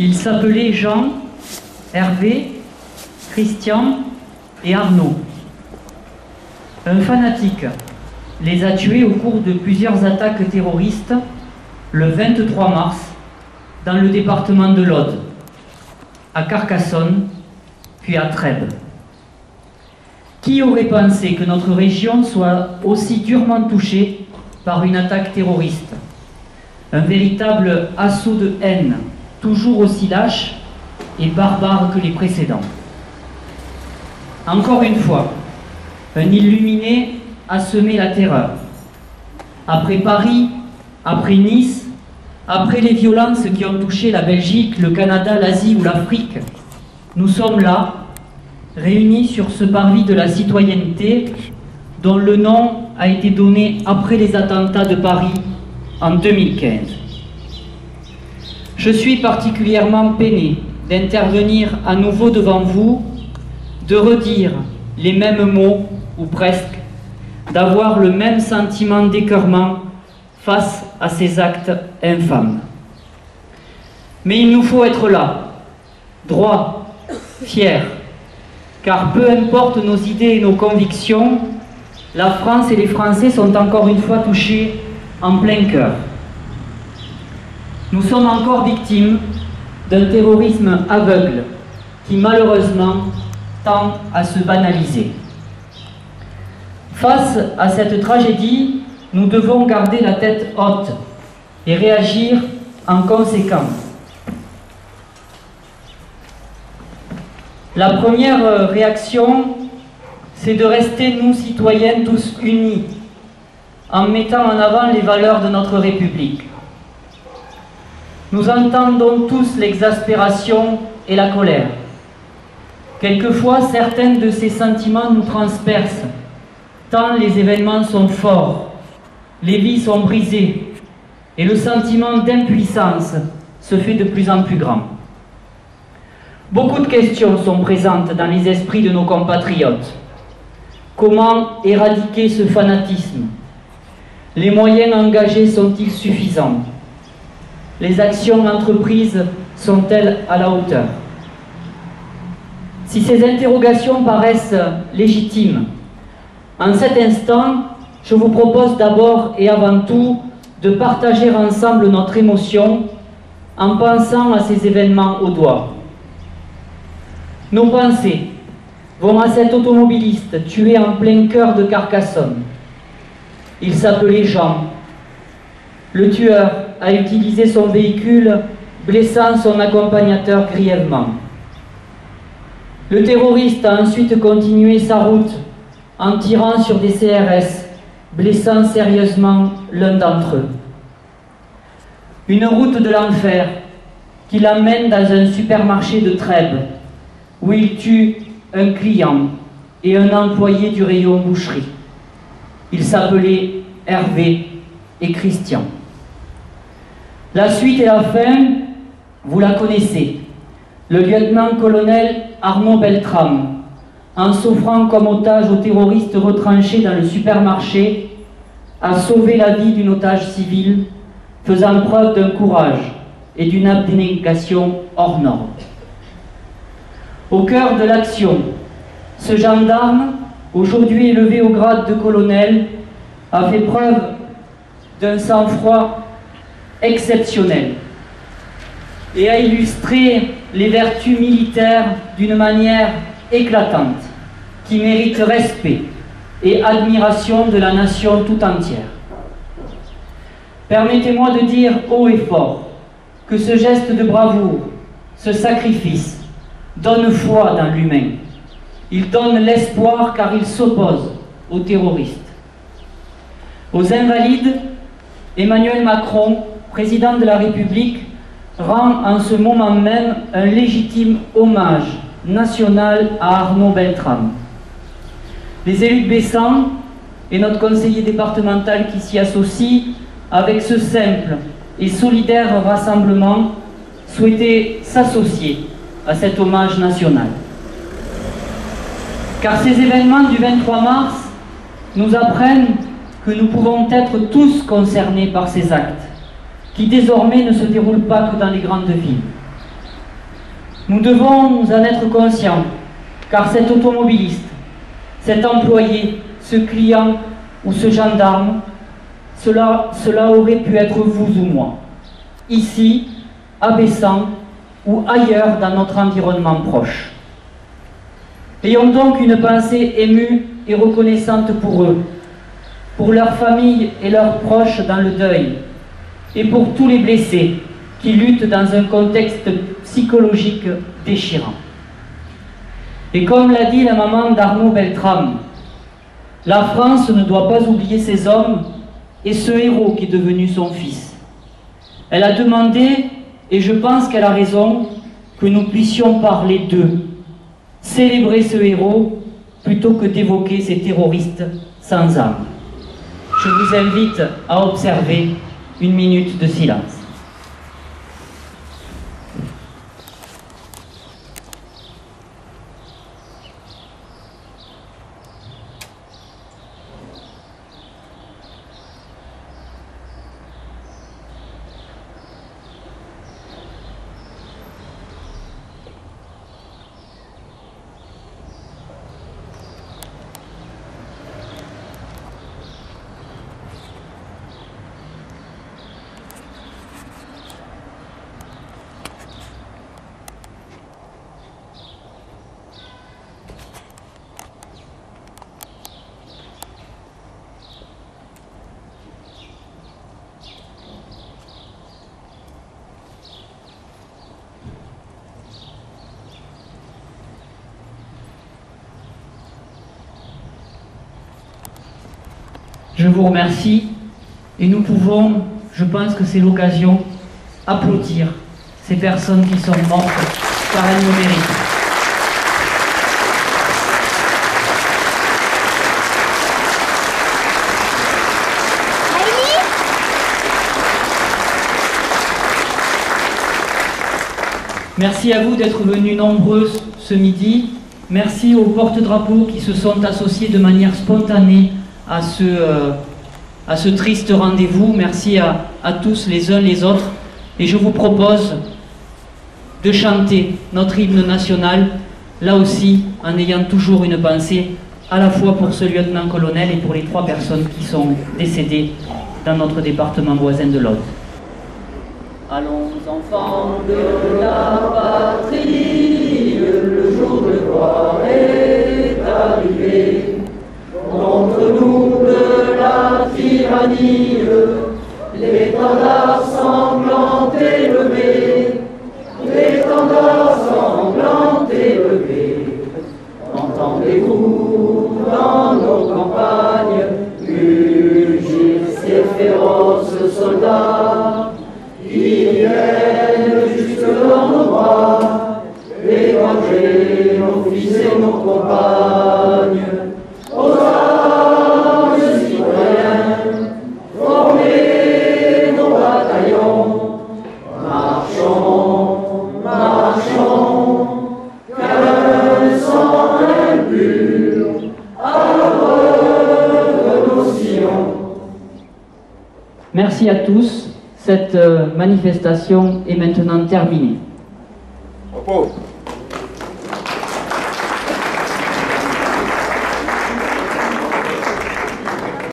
Ils s'appelaient Jean, Hervé, Christian et Arnaud. Un fanatique les a tués au cours de plusieurs attaques terroristes le 23 mars dans le département de l'Aude, à Carcassonne, puis à Trèbes. Qui aurait pensé que notre région soit aussi durement touchée par une attaque terroriste? Un véritable assaut de haine, toujours aussi lâche et barbare que les précédents. Encore une fois, un illuminé a semé la terreur. Après Paris, après Nice, après les violences qui ont touché la Belgique, le Canada, l'Asie ou l'Afrique, nous sommes là, réunis sur ce parvis de la citoyenneté dont le nom a été donné après les attentats de Paris en 2015. Je suis particulièrement peiné d'intervenir à nouveau devant vous, de redire les mêmes mots, ou presque, d'avoir le même sentiment d'écœurement face à ces actes infâmes. Mais il nous faut être là, droits, fiers, car peu importe nos idées et nos convictions, la France et les Français sont encore une fois touchés en plein cœur. Nous sommes encore victimes d'un terrorisme aveugle qui malheureusement tend à se banaliser. Face à cette tragédie, nous devons garder la tête haute et réagir en conséquence. La première réaction, c'est de rester, nous, citoyens, tous unis, en mettant en avant les valeurs de notre République. Nous entendons tous l'exaspération et la colère. Quelquefois, certains de ces sentiments nous transpercent, tant les événements sont forts, les vies sont brisées, et le sentiment d'impuissance se fait de plus en plus grand. Beaucoup de questions sont présentes dans les esprits de nos compatriotes. Comment éradiquer ce fanatisme? Les moyens engagés sont-ils suffisants? Les actions entreprises sont-elles à la hauteur? Si ces interrogations paraissent légitimes, en cet instant, je vous propose d'abord et avant tout de partager ensemble notre émotion en pensant à ces événements audois. Nos pensées vont à cet automobiliste tué en plein cœur de Carcassonne. Il s'appelait Jean. Le tueur a utilisé son véhicule, blessant son accompagnateur grièvement. Le terroriste a ensuite continué sa route en tirant sur des CRS, blessant sérieusement l'un d'entre eux. Une route de l'enfer qui l'emmène dans un supermarché de Trèbes, où il tue un client et un employé du rayon boucherie. Ils s'appelaient Hervé et Christian. La suite et la fin, vous la connaissez. Le lieutenant-colonel Arnaud Beltrame, en s'offrant comme otage aux terroristes retranchés dans le supermarché, a sauvé la vie d'une otage civile, faisant preuve d'un courage et d'une abnégation hors norme. Au cœur de l'action, ce gendarme, aujourd'hui élevé au grade de colonel, a fait preuve d'un sang-froid exceptionnel et a illustré les vertus militaires d'une manière éclatante qui mérite respect et admiration de la nation tout entière. Permettez-moi de dire haut et fort que ce geste de bravoure, ce sacrifice, donne foi dans l'humain. Il donne l'espoir car il s'oppose aux terroristes. Aux invalides, Emmanuel Macron, président de la République, rend en ce moment même un légitime hommage national à Arnaud Beltrame. Les élus de Bessan et notre conseiller départemental qui s'y associe, avec ce simple et solidaire rassemblement, souhaitaient s'associer à cet hommage national. Car ces événements du 23 mars nous apprennent que nous pouvons être tous concernés par ces actes, qui désormais ne se déroulent pas que dans les grandes villes. Nous devons nous en être conscients, car cet automobiliste, cet employé, ce client ou ce gendarme, cela aurait pu être vous ou moi, ici, à Bessan ou ailleurs dans notre environnement proche. Ayons donc une pensée émue et reconnaissante pour eux, pour leurs familles et leurs proches dans le deuil, et pour tous les blessés qui luttent dans un contexte psychologique déchirant. Et comme l'a dit la maman d'Arnaud Beltrame, la France ne doit pas oublier ces hommes et ce héros qui est devenu son fils. Elle a demandé, et je pense qu'elle a raison, que nous puissions parler d'eux, célébrer ce héros plutôt que d'évoquer ces terroristes sans âme. Je vous invite à observer une minute de silence. Je vous remercie et nous pouvons, je pense que c'est l'occasion, applaudir ces personnes qui sont mortes car elles le méritent. Merci à vous d'être venus nombreux ce midi. Merci aux porte-drapeaux qui se sont associés de manière spontanée à ce triste rendez-vous. Merci à tous les uns les autres. Et je vous propose de chanter notre hymne national, là aussi en ayant toujours une pensée à la fois pour ce lieutenant-colonel et pour les 3 personnes qui sont décédées dans notre département voisin de l'Aude. Allons enfants de la patrie, le jour de gloire est arrivé. Contre nous de la tyrannie, l'étendard sanglant élevé, l'étendard sanglant élevé. Entendez-vous dans nos campagnes mugir ces féroces soldats qui viennent jusque dans nos bras, égorger nos fils et nos compagnes. Aux âges citoyens, formez nos bataillons, marchons, marchons, qu'un sang impur aveugle nos sillons. Merci à tous. Cette manifestation est maintenant terminée. Repos.